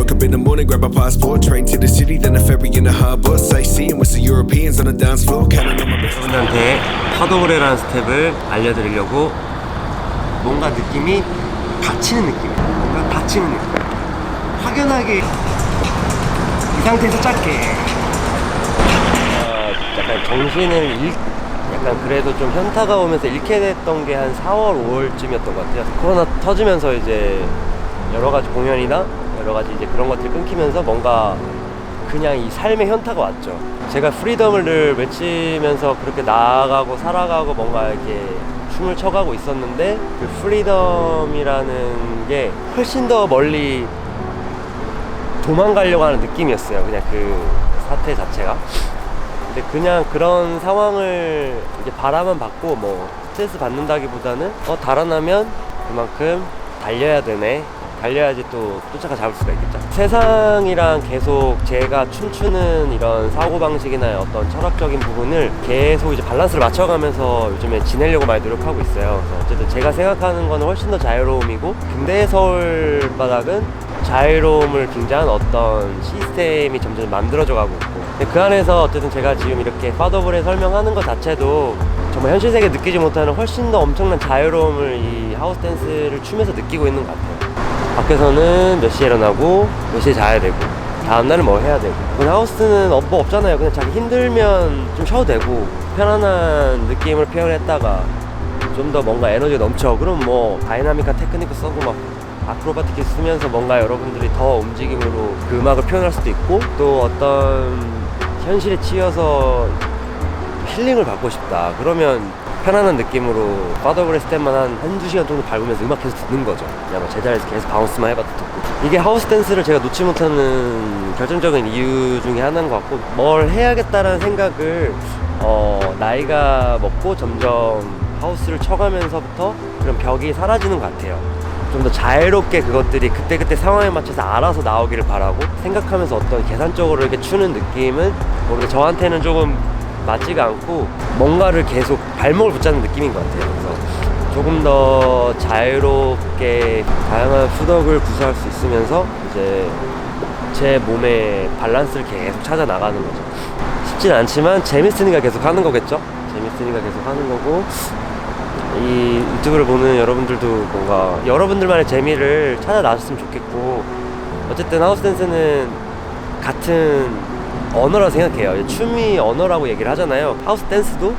Woke up in the morning, grab a passport, train to the city, then a ferry in the harbour. Sightseeing with some Europeans on the dance floor. Counting on my best. 여러분들한테 파도브레라는 스텝을 알려드리려고 뭔가 느낌이 닫히는 느낌이에요. 뭔가 닫히는 느낌. 확연하게 이 상태에서 짧게 약간 정신을 약간 그래도 좀 현타가 오면서 잃게 됐던 게 한 4월, 5월쯤이었던 것 같아요. 코로나 터지면서 이제 여러 가지 공연이나 여러 가지 이제 그런 것들이 끊기면서 뭔가 그냥 이 삶의 현타가 왔죠. 제가 프리덤을 늘 외치면서 그렇게 나아가고 살아가고 뭔가 이렇게 춤을 춰가고 있었는데 그 프리덤이라는 게 훨씬 더 멀리 도망가려고 하는 느낌이었어요. 그냥 그 사태 자체가. 근데 그냥 그런 상황을 이제 바라만 받고 뭐 스트레스 받는다기보다는 달아나면 그만큼 달려야 되네. 달려야지 또 쫓아가 잡을 수가 있겠죠. 세상이랑 계속 제가 춤추는 이런 사고방식이나 어떤 철학적인 부분을 계속 이제 밸런스를 맞춰가면서 요즘에 지내려고 많이 노력하고 있어요. 그래서 어쨌든 제가 생각하는 거는 훨씬 더 자유로움이고, 근대 서울 바닥은 자유로움을 빙자한 어떤 시스템이 점점 만들어져 가고 있고, 그 안에서 어쨌든 제가 지금 이렇게 파더블에 설명하는 것 자체도 정말 현실 세계에 느끼지 못하는 훨씬 더 엄청난 자유로움을 이 하우스 댄스를 추면서 느끼고 있는 것 같아요. 밖에서는 몇 시에 일어나고 몇 시에 자야 되고 다음날은 뭐 해야 되고, 하우스는 뭐 없잖아요. 그냥 자기 힘들면 좀 쉬어도 되고 편안한 느낌을 표현했다가 좀 더 뭔가 에너지가 넘쳐 그럼 뭐 다이나믹한 테크닉을 써고 막 아크로바틱을 쓰면서 뭔가 여러분들이 더 움직임으로 그 음악을 표현할 수도 있고, 또 어떤 현실에 치여서 힐링을 받고 싶다 그러면 편안한 느낌으로 파더블의 스텝만 한두 시간 정도 밟으면서 음악 계속 듣는 거죠. 그냥 뭐 제자리에서 계속 바운스만 해봐도 듣고. 이게 하우스 댄스를 제가 놓지 못하는 결정적인 이유 중에 하나인 것 같고, 뭘 해야겠다라는 생각을 나이가 먹고 점점 하우스를 쳐가면서부터 그런 벽이 사라지는 것 같아요. 좀 더 자유롭게 그것들이 그때그때 상황에 맞춰서 알아서 나오기를 바라고, 생각하면서 어떤 계산적으로 이렇게 추는 느낌은 모르게 저한테는 조금 맞지가 않고 뭔가를 계속 발목을 붙잡는 느낌인 것 같아요. 그래서 조금 더 자유롭게 다양한 푸덕을 구사할 수 있으면서 이제 제 몸의 밸런스를 계속 찾아 나가는 거죠. 쉽진 않지만 재밌으니까 계속 하는 거겠죠. 재밌으니까 계속 하는 거고, 이 유튜브를 보는 여러분들도 뭔가 여러분들만의 재미를 찾아 나셨으면 좋겠고, 어쨌든 하우스 댄스는 같은 언어라 생각해요. 춤이 언어라고 얘기를 하잖아요. 하우스 댄스도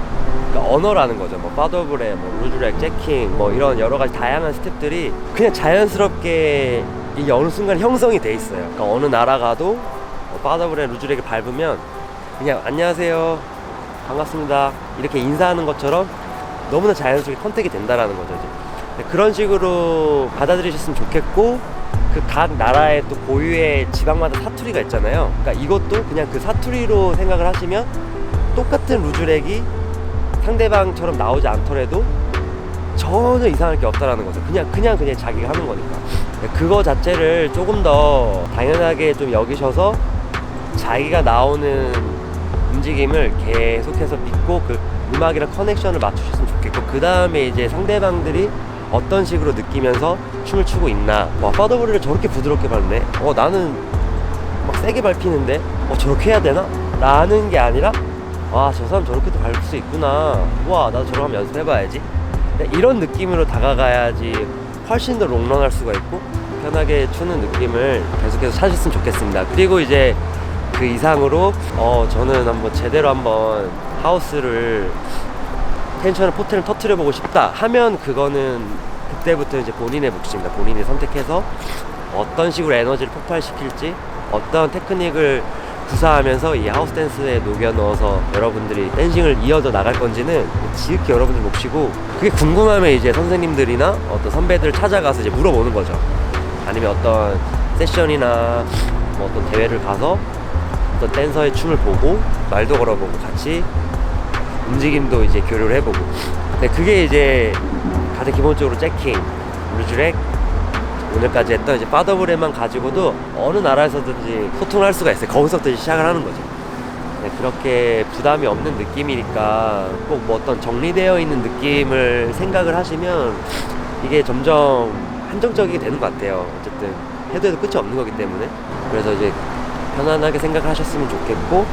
그러니까 언어라는 거죠. 뭐 파더블에 뭐 루즈렉, 재킹 뭐 이런 여러 가지 다양한 스텝들이 그냥 자연스럽게 이게 어느 순간 형성이 돼 있어요. 그러니까 어느 나라 가도 뭐 파더블에 루즈렉을 밟으면 그냥 안녕하세요, 반갑습니다 이렇게 인사하는 것처럼 너무나 자연스럽게 컨택이 된다라는 거죠. 이제 그런 식으로 받아들이셨으면 좋겠고, 그 각 나라의 또 고유의 지방마다 사투리가 있잖아요. 그러니까 이것도 그냥 그 사투리로 생각을 하시면 똑같은 루즈렉이 상대방처럼 나오지 않더라도 전혀 이상할 게 없다라는 거죠. 그냥 자기가 하는 거니까. 그거 자체를 조금 더 당연하게 좀 여기셔서 자기가 나오는 움직임을 계속해서 믿고 그 음악이랑 커넥션을 맞추셨으면 좋겠고, 그 다음에 이제 상대방들이 어떤 식으로 느끼면서 춤을 추고 있나. 와, 파더블을 저렇게 부드럽게 밟네. 나는 막 세게 밟히는데 저렇게 해야 되나? 라는 게 아니라, 와, 저 사람 저렇게도 밟을 수 있구나. 와, 나도 저렇게 한번 연습해봐야지. 이런 느낌으로 다가가야지 훨씬 더 롱런할 수가 있고 편하게 추는 느낌을 계속해서 찾으셨으면 좋겠습니다. 그리고 이제 그 이상으로 저는 한번 제대로 한번 하우스를 텐션을 포텐을 터트려보고 싶다 하면, 그거는 그때부터 이제 본인의 몫입니다. 본인이 선택해서 어떤 식으로 에너지를 폭발시킬지, 어떤 테크닉을 구사하면서 이 하우스 댄스에 녹여 넣어서 여러분들이 댄싱을 이어져 나갈 건지는 지극히 여러분들 몫이고, 그게 궁금하면 이제 선생님들이나 어떤 선배들을 찾아가서 이제 물어보는 거죠. 아니면 어떤 세션이나 뭐 어떤 대회를 가서 어떤 댄서의 춤을 보고 말도 걸어보고 같이 움직임도 이제 교류를 해보고. 근데 그게 이제 가장 기본적으로 재킹, 루즈렉, 오늘까지 했던 이제 파더블에만 가지고도 어느 나라에서든지 소통을 할 수가 있어요. 거기서부터 시작을 하는 거죠. 그렇게 부담이 없는 느낌이니까 꼭 뭐 어떤 정리되어 있는 느낌을 생각을 하시면 이게 점점 한정적이게 되는 것 같아요. 어쨌든 해도 끝이 없는 거기 때문에. 그래서 이제 편안하게 생각하셨으면 좋겠고,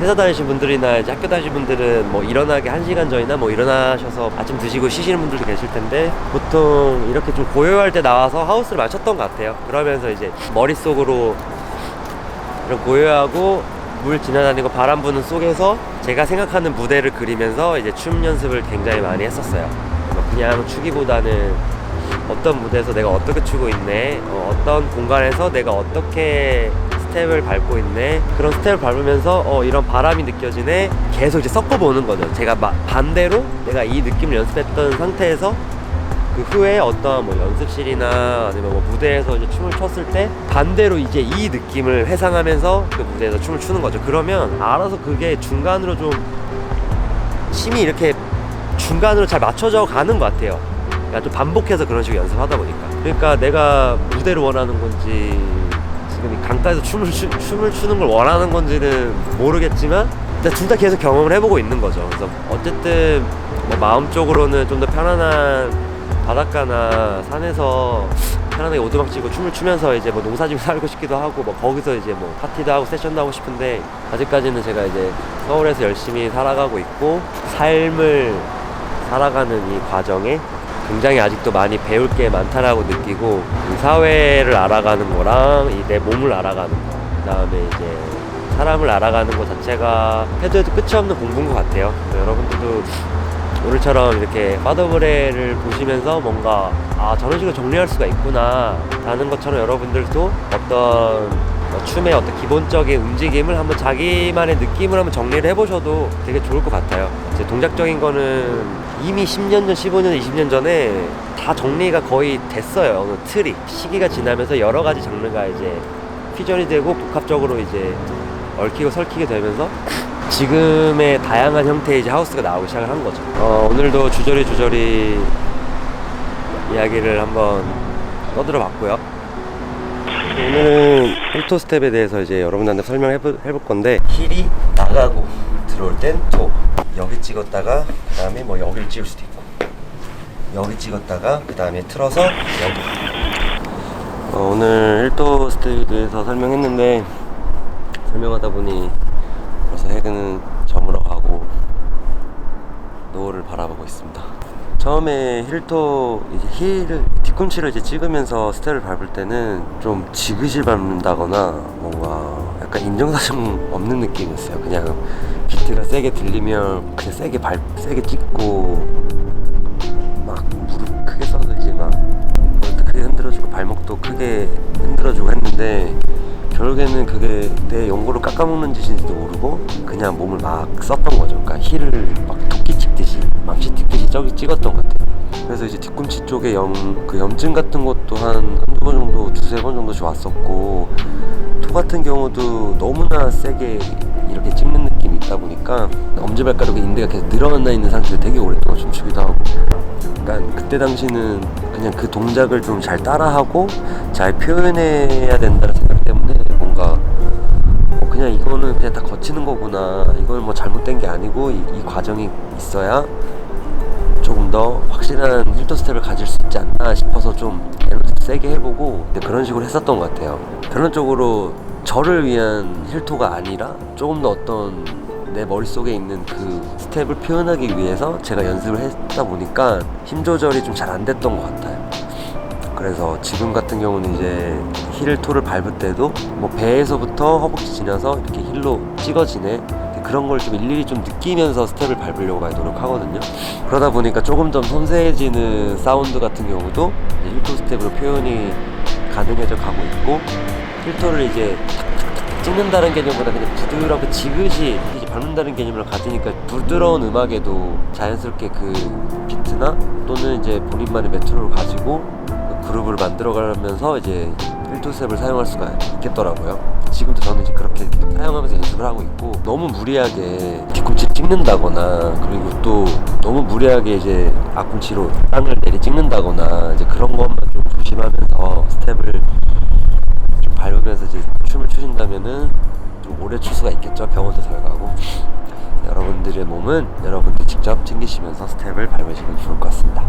회사 다니신 분들이나 이제 학교 다니신 분들은 뭐 일어나기 1시간 전이나 뭐 일어나셔서 아침 드시고 쉬시는 분들도 계실 텐데, 보통 이렇게 좀 고요할 때 나와서 하우스를 마쳤던 것 같아요. 그러면서 이제 머릿속으로 이런 고요하고 물 지나다니고 바람 부는 속에서 제가 생각하는 무대를 그리면서 이제 춤 연습을 굉장히 많이 했었어요. 그냥 추기보다는 어떤 무대에서 내가 어떻게 추고 있네, 어떤 공간에서 내가 어떻게 스텝을 밟고 있네, 그런 스텝을 밟으면서 이런 바람이 느껴지네, 계속 이제 섞어보는 거죠. 제가 반대로 내가 이 느낌을 연습했던 상태에서 그 후에 어떤 뭐 연습실이나 아니면 뭐 무대에서 이제 춤을 췄을 때 반대로 이제 이 느낌을 회상하면서 그 무대에서 춤을 추는 거죠. 그러면 알아서 그게 중간으로 좀 힘이 이렇게 중간으로 잘 맞춰져 가는 것 같아요. 그러니까 좀 반복해서 그런 식으로 연습하다 보니까. 그러니까 내가 무대를 원하는 건지 지금 이 강가에서 춤을 추는 걸 원하는 건지는 모르겠지만 둘 다 계속 경험을 해보고 있는 거죠. 그래서 어쨌든 뭐 마음적으로는 좀 더 편안한 바닷가나 산에서 편안하게 오두막 치고 춤을 추면서 이제 뭐 농사지고 살고 싶기도 하고, 뭐 거기서 이제 뭐 파티도 하고 세션도 하고 싶은데, 아직까지는 제가 이제 서울에서 열심히 살아가고 있고 삶을 살아가는 이 과정에 굉장히 아직도 많이 배울 게 많다라고 느끼고, 이 사회를 알아가는 거랑 이 내 몸을 알아가는 거, 그 다음에 이제 사람을 알아가는 거 자체가 해도 끝이 없는 공부인 것 같아요. 여러분들도 오늘처럼 이렇게 파더브레를 보시면서 뭔가 저런 식으로 정리할 수가 있구나 라는 것처럼 여러분들도 어떤 춤의 어떤 기본적인 움직임을 한번 자기만의 느낌을 한번 정리를 해보셔도 되게 좋을 것 같아요. 이제 동작적인 거는 이미 10년 전, 15년, 20년 전에 다 정리가 거의 됐어요. 어느 틀이 시기가 지나면서 여러 가지 장르가 이제 퓨전이 되고 복합적으로 이제 얽히고 설키게 되면서 지금의 다양한 형태의 이제 하우스가 나오기 시작을 한 거죠. 오늘도 주저리 이야기를 한번 떠들어 봤고요. 오늘은 힐토 스텝에 대해서 이제 여러분들한테 설명해 볼 건데, 힐이 나가고 들어올 땐 토, 여기 찍었다가 그 다음에 뭐 여기를 찍을 수도 있고, 여기 찍었다가 그 다음에 틀어서 여기. 오늘 힐토 스텝에 대해서 설명했는데, 설명하다 보니 벌써 해는 저물어 가고 노을을 바라보고 있습니다. 처음에 힐토 이제 뒤꿈치를 이제 찍으면서 스텝을 밟을 때는 좀 지그시 밟는다거나 뭔가 약간 인정사정 없는 느낌이었어요. 그냥 비트가 세게 들리면 그냥 세게 찍고, 막 무릎 크게 써서 이제 막 무릎도 크게 흔들어주고 발목도 크게 흔들어주고 했는데, 결국에는 그게 내 연고를 깎아먹는 짓인지도 모르고 그냥 몸을 막 썼던 거죠. 그러니까 힐을 막 토끼 찍듯이 망치 찍듯이 저기 찍었던 것 같아요. 그래서 이제 뒤꿈치 쪽에 그 염증 같은 것도 한두 번 정도, 두세 번 정도씩 왔었고, 토 같은 경우도 너무나 세게 이렇게 찍는 느낌이 있다 보니까 엄지발가락에 인대가 계속 늘어나 있는 상태에서 되게 오랫동안 춤추기도 하고, 그러니까 그때 당시는 그냥 그 동작을 좀 잘 따라하고 잘 표현해야 된다는 생각 때문에 뭔가 그냥 이거는 그냥 다 거치는 거구나, 이건 뭐 잘못된 게 아니고 이 과정이 있어야 조금 더 확실한 힐토 스텝을 가질 수 있지 않나 싶어서 좀 에너지 세게 해보고 그런 식으로 했었던 것 같아요. 결론적으로 저를 위한 힐토가 아니라 조금 더 어떤 내 머릿속에 있는 그 스텝을 표현하기 위해서 제가 연습을 했다 보니까 힘 조절이 좀 잘 안 됐던 것 같아요. 그래서 지금 같은 경우는 이제 힐토를 밟을 때도 뭐 배에서부터 허벅지 지나서 이렇게 힐로 찍어지네, 그런 걸 좀 일일이 좀 느끼면서 스텝을 밟으려고 많이 노력하거든요. 그러다 보니까 조금 더 섬세해지는 사운드 같은 경우도 힐토 스텝으로 표현이 가능해져 가고 있고, 힐토를 이제 탁탁탁 찍는다는 개념보다 그냥 부드럽게 지그시 이제 밟는다는 개념을 가지니까 부드러운 음악에도 자연스럽게 그 비트나 또는 이제 본인만의 메트로를 가지고 그 그루브를 만들어가면서 이제 힐토 스텝을 사용할 수가 있겠더라고요. 지금도 저는 이제 그렇게 사용하면서 연습을 하고 있고, 너무 무리하게 뒤꿈치를 찍는다거나, 그리고 또 너무 무리하게 이제 앞꿈치로 땅을 내리 찍는다거나, 이제 그런 것만 좀 조심하면서 스텝을 좀 밟으면서 이제 춤을 추신다면은 좀 오래 출 수가 있겠죠. 병원도 잘 가고. 여러분들의 몸은 여러분들이 직접 챙기시면서 스텝을 밟으시면 좋을 것 같습니다.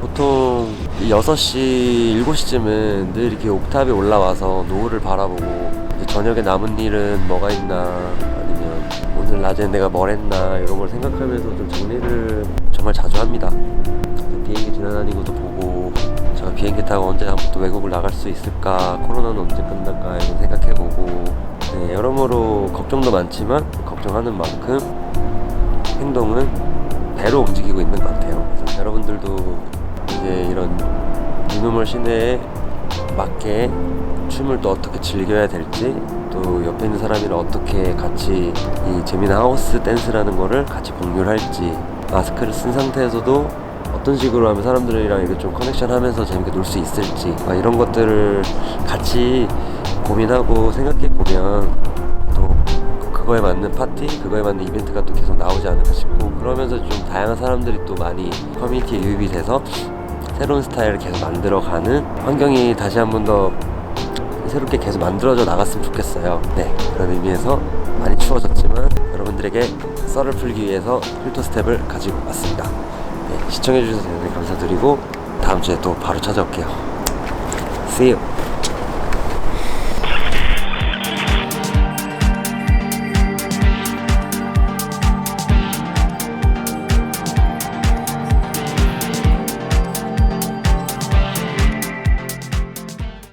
보통 6시, 7시쯤은 늘 이렇게 옥탑에 올라와서 노을을 바라보고 이제 저녁에 남은 일은 뭐가 있나, 아니면 오늘 낮에 내가 뭘 했나, 이런 걸 생각하면서 좀 정리를 정말 자주 합니다. 비행기 지나다니고도 보고, 제가 비행기 타고 언제 한번 또 외국을 나갈 수 있을까, 코로나는 언제 끝날까, 이런 생각해보고, 네, 여러모로 걱정도 많지만 걱정하는 만큼 행동은 배로 움직이고 있는 것 같아요. 그래서 여러분들도 이제 이런 뉴노멀 시내에 맞게 춤을 또 어떻게 즐겨야 될지, 또 옆에 있는 사람이랑 어떻게 같이 이 재미난 하우스 댄스라는 거를 같이 공유를 할지, 마스크를 쓴 상태에서도 어떤 식으로 하면 사람들이랑 이렇게 좀 커넥션 하면서 재밌게 놀 수 있을지, 이런 것들을 같이 고민하고 생각해 보면 또 그거에 맞는 파티, 그거에 맞는 이벤트가 또 계속 나오지 않을까 싶고, 그러면서 좀 다양한 사람들이 또 많이 커뮤니티에 유입이 돼서 새로운 스타일을 계속 만들어가는 환경이 다시 한 번 더 새롭게 계속 만들어져 나갔으면 좋겠어요. 네, 그런 의미에서 많이 추워졌지만 여러분들에게 썰을 풀기 위해서 필터 스텝을 가지고 왔습니다. 네, 시청해주셔서 대단히 감사드리고 다음 주에 또 바로 찾아올게요. See you!